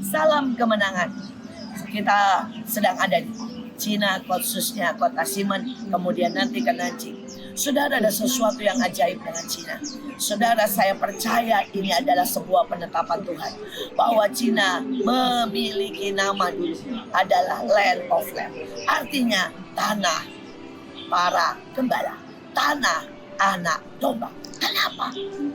Salam kemenangan. Kita sedang ada di Cina, khususnya kota Ximen, kemudian nanti ke Nanjing. Saudara, ada sesuatu yang ajaib dengan Cina. Saudara, saya percaya ini adalah sebuah penetapan Tuhan, bahwa Cina memiliki nama dulu adalah Land of Lamb. Artinya tanah para gembala, tanah anak domba. Kenapa?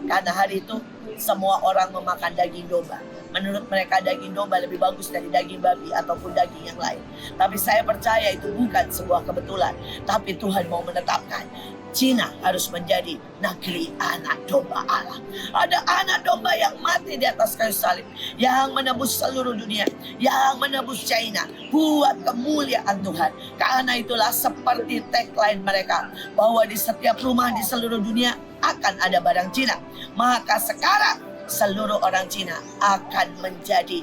Karena hari itu semua orang memakan daging domba. Menurut mereka daging domba lebih bagus dari daging babi ataupun daging yang lain. Tapi saya percaya itu bukan sebuah kebetulan. Tapi Tuhan mau menetapkan Cina harus menjadi negeri anak domba Allah. Ada anak domba yang mati di atas kayu salib, yang menebus seluruh dunia, yang menebus China buat kemuliaan Tuhan. Karena itulah seperti tagline mereka, bahwa di setiap rumah di seluruh dunia akan ada barang Cina. Maka sekarang seluruh orang Cina akan menjadi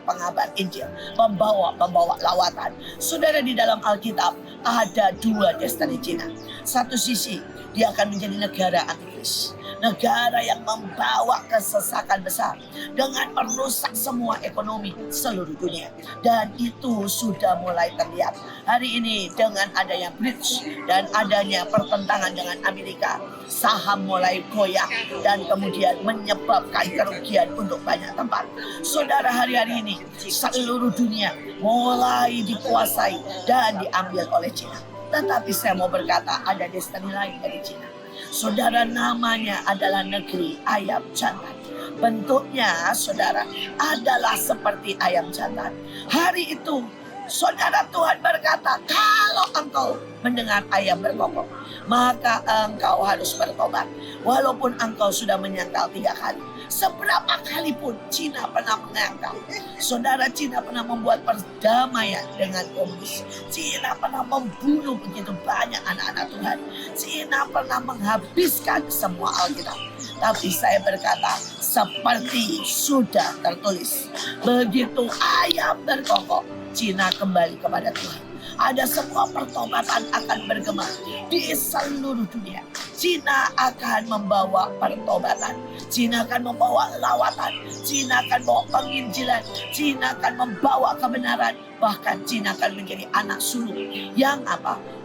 pengabar Injil, pembawa lawatan. Saudara, di dalam Alkitab ada dua destiny Cina. Satu sisi dia akan menjadi negara antikris, negara yang membawa kesesakan besar dengan merusak semua ekonomi seluruh dunia. Dan itu sudah mulai terlihat hari ini dengan adanya British dan adanya pertentangan dengan Amerika. Saham mulai goyah dan kemudian menyebabkan kerugian untuk banyak tempat. Saudara, hari-hari ini seluruh dunia mulai dikuasai dan diambil oleh Cina. Tetapi saya mau berkata, ada destiny lain dari Cina. Saudara, namanya adalah negeri ayam jantan. Bentuknya, saudara, adalah seperti ayam jantan. Hari itu, saudara, Tuhan berkata, kalau engkau mendengar ayam berkokok, maka engkau harus bertobat. Walaupun engkau sudah menyangkal 3 kali. Seberapa kali pun Cina pernah menyangkal. Saudara, Cina pernah membuat perdamaian dengan komunis. Cina pernah membunuh begitu banyak anak-anak Tuhan. Cina pernah menghabiskan semua Alkitab. Tapi saya berkata, seperti sudah tertulis, begitu ayam berkokok, Cina kembali kepada Tuhan. Ada sebuah pertobatan akan bergema di seluruh dunia. Cina akan membawa pertobatan. Cina akan membawa lawatan. Cina akan membawa penginjilan. Cina akan membawa kebenaran. Bahkan Cina akan menjadi anak sulung yang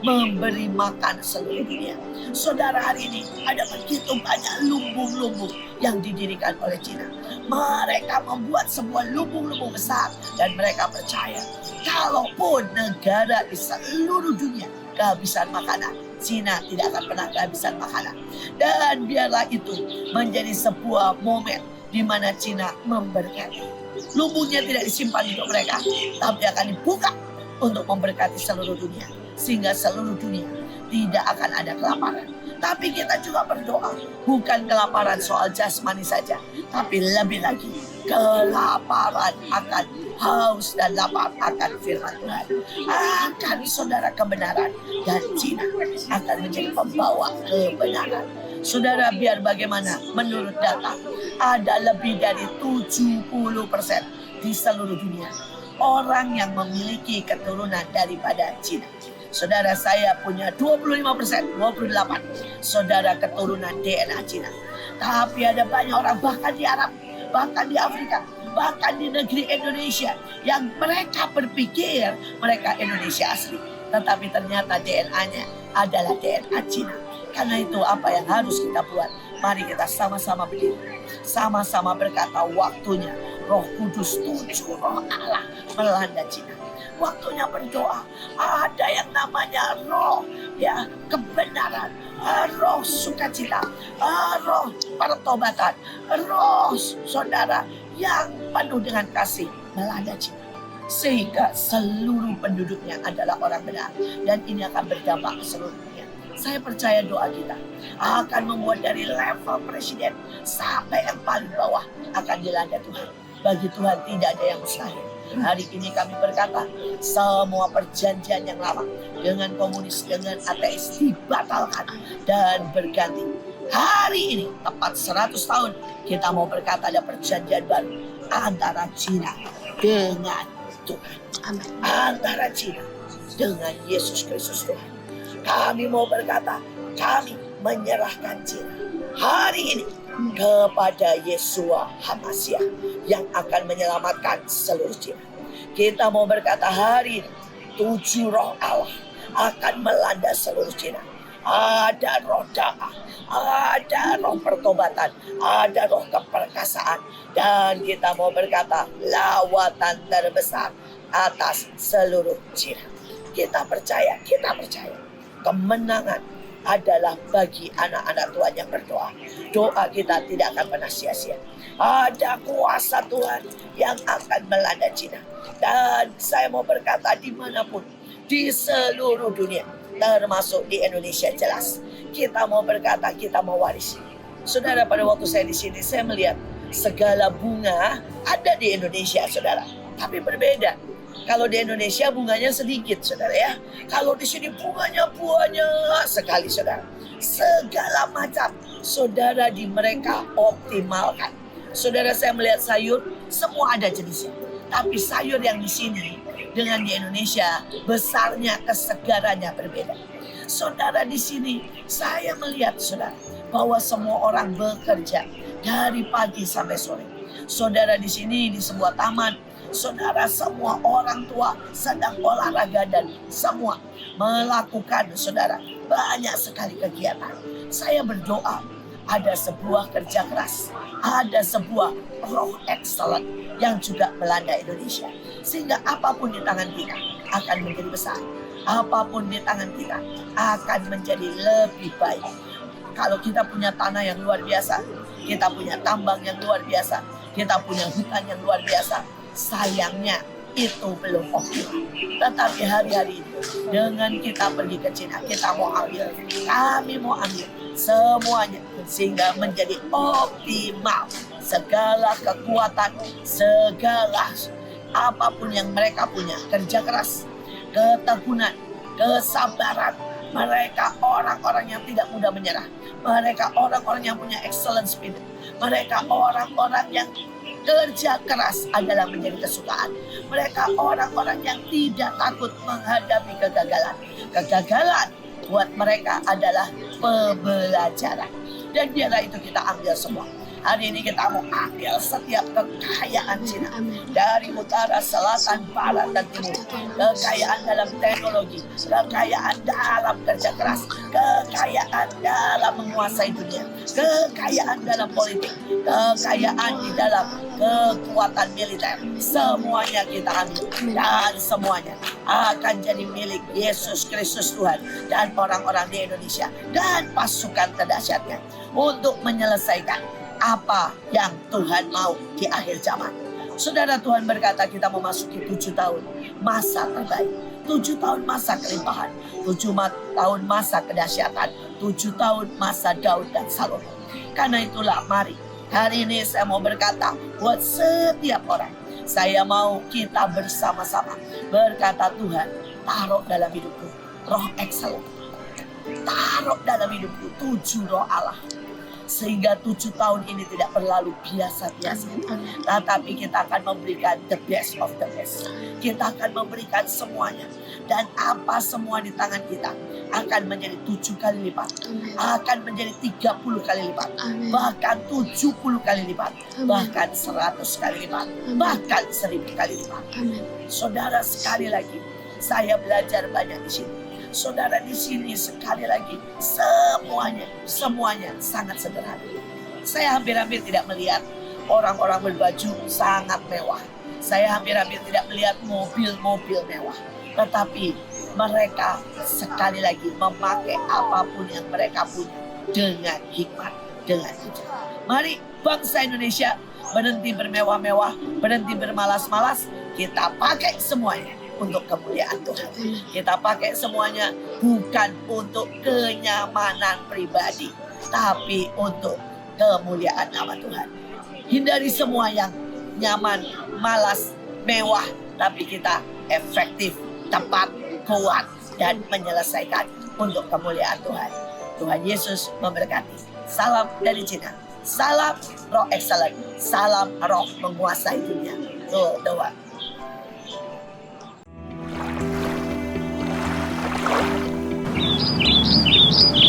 memberi makan seluruh dunia. Saudara, hari ini ada begitu banyak lumbung-lumbung yang didirikan oleh Cina. Mereka membuat sebuah lumbung-lumbung besar dan mereka percaya, kalaupun negara di seluruh dunia kehabisan makanan, Cina tidak akan pernah kehabisan makanan. Dan biarlah itu menjadi sebuah momen di mana Cina memberkati. Lumbungnya tidak disimpan untuk mereka, tapi akan dibuka untuk memberkati seluruh dunia. Sehingga seluruh dunia tidak akan ada kelaparan. Tapi kita juga berdoa, bukan kelaparan soal jasmani saja, tapi lebih lagi kelaparan akan haus dan lapar akan firman Tuhan, akan saudara kebenaran, dan Cina akan menjadi pembawa kebenaran. Saudara, biar bagaimana, menurut data ada lebih dari 70% di seluruh dunia orang yang memiliki keturunan daripada Cina. Saudara, saya punya 25%, 28 saudara keturunan DNA Cina. Tapi ada banyak orang, bahkan di Arab, bahkan di Afrika, bahkan di negeri Indonesia, yang mereka berpikir mereka Indonesia asli, tetapi ternyata DNA-nya adalah DNA Cina. Karena itu apa yang harus kita buat? Mari kita sama-sama berdiri, sama-sama berkata, waktunya Roh Kudus turun, Roh Allah melanda Cina. Waktunya berdoa. Ada yang namanya roh kebenaran, roh sukacita, roh pertobatan, roh saudara yang penuh dengan kasih melanda Cina. Sehingga seluruh penduduknya adalah orang benar. Dan ini akan berdampak ke seluruh dunia. Saya percaya doa kita akan membuat dari level presiden sampai yang paling bawah akan dilanda Tuhan. Bagi Tuhan tidak ada yang mustahil. Hari ini kami berkata, semua perjanjian yang lama dengan komunis, dengan ateis dibatalkan dan berganti. Hari ini tepat 100 tahun kita mau berkata ada perjanjian baru antara Cina dengan Tuhan. Amin. Antara Cina dengan Yesus Kristus Tuhan. Kami mau berkata, kami menyerahkan Cina. Hari ini kepada Yeshua HaMashiach yang akan menyelamatkan seluruh Cina. Kita mau berkata hari ini 7 roh Allah akan melanda seluruh Cina. Ada roh dakwah, ada roh pertobatan, ada roh keperkasaan. Dan kita mau berkata lawatan terbesar atas seluruh Cina. Kita percaya kemenangan adalah bagi anak-anak Tuhan yang berdoa. Doa kita tidak akan pernah sia-sia. Ada kuasa Tuhan yang akan melanda Cina. Dan saya mau berkata dimanapun, di seluruh dunia, termasuk di Indonesia jelas. Kita mau berkata, kita mau warisi. Saudara, pada waktu saya di sini, saya melihat segala bunga ada di Indonesia, saudara. Tapi berbeda. Kalau di Indonesia bunganya sedikit, saudara ya. Kalau di sini bunganya banyak sekali, saudara. Segala macam, saudara, di mereka optimalkan. Saudara, saya melihat sayur, semua ada jenisnya. Tapi sayur yang di sini dengan di Indonesia, besarnya, kesegarannya berbeda. Saudara, di sini saya melihat, saudara, bahwa semua orang bekerja dari pagi sampai sore. Saudara, di sini di sebuah taman, saudara, semua orang tua sedang olahraga dan semua melakukan, saudara, banyak sekali kegiatan. Saya berdoa ada sebuah kerja keras, ada sebuah roh excellent yang juga melanda Indonesia. Sehingga apapun di tangan kita akan menjadi besar. Apapun di tangan kita akan menjadi lebih baik. Kalau kita punya tanah yang luar biasa, kita punya tambang yang luar biasa, kita punya hutan yang luar biasa, sayangnya itu belum optimal. Tetapi hari-hari ini dengan kita pergi ke Cina, kita mau ambil, kami mau ambil semuanya sehingga menjadi optimal. Segala kekuatan, segala apapun yang mereka punya, kerja keras, ketekunan, kesabaran. Mereka orang-orang yang tidak mudah menyerah. Mereka orang-orang yang punya excellent spirit. Mereka orang-orang yang kerja keras adalah menjadi kesukaan. Mereka orang-orang yang tidak takut menghadapi kegagalan. Kegagalan buat mereka adalah pembelajaran. Dan biarlah itu kita ambil semua. Hari ini kita mau ambil setiap kekayaan Cina. Dari utara, selatan, barat, dan timur. Kekayaan dalam teknologi. Kekayaan dalam kerja keras. Kekayaan dalam menguasai dunia. Kekayaan dalam politik. Kekayaan di dalam kekuatan militer. Semuanya kita ambil. Dan semuanya akan jadi milik Yesus Kristus Tuhan. Dan orang-orang di Indonesia. Dan pasukan terdahsyatnya. Untuk menyelesaikan apa yang Tuhan mau di akhir zaman. Saudara, Tuhan berkata kita memasuki 7 tahun masa terbaik. 7 tahun masa kelimpahan. 7 tahun masa kedahsyatan. 7 tahun masa Daud dan Salomo. Karena itulah mari hari ini saya mau berkata buat setiap orang. Saya mau kita bersama-sama berkata, Tuhan, taruh dalam hidupku roh excellent. Taruh dalam hidupku 7 roh Allah. Sehingga 7 tahun ini tidak berlalu biasa-biasa. Tetapi kita akan memberikan the best of the best. Kita akan memberikan semuanya. Dan apa semua di tangan kita akan menjadi 7 kali lipat. Akan menjadi 30 kali lipat. Bahkan 70 kali lipat. Bahkan 100 kali lipat. Bahkan 1000 kali lipat. Saudara, sekali lagi saya belajar banyak di sini. Saudara, di sini sekali lagi semuanya sangat sederhana. Saya hampir-hampir tidak melihat orang-orang berbaju sangat mewah. Saya hampir-hampir tidak melihat mobil-mobil mewah. Tetapi mereka sekali lagi memakai apapun yang mereka punya dengan hikmat, dengan bijak. Mari bangsa Indonesia berhenti bermewah-mewah, berhenti bermalas-malas. Kita pakai semuanya untuk kemuliaan Tuhan. Kita pakai semuanya bukan untuk kenyamanan pribadi, tapi untuk kemuliaan nama Tuhan. Hindari semua yang nyaman, malas, mewah, tapi kita efektif, tepat, kuat, dan menyelesaikan untuk kemuliaan Tuhan. Tuhan Yesus memberkati. Salam dari Cina. Salam roh excellent. Salam roh menguasai dunia. Doa. Thank you.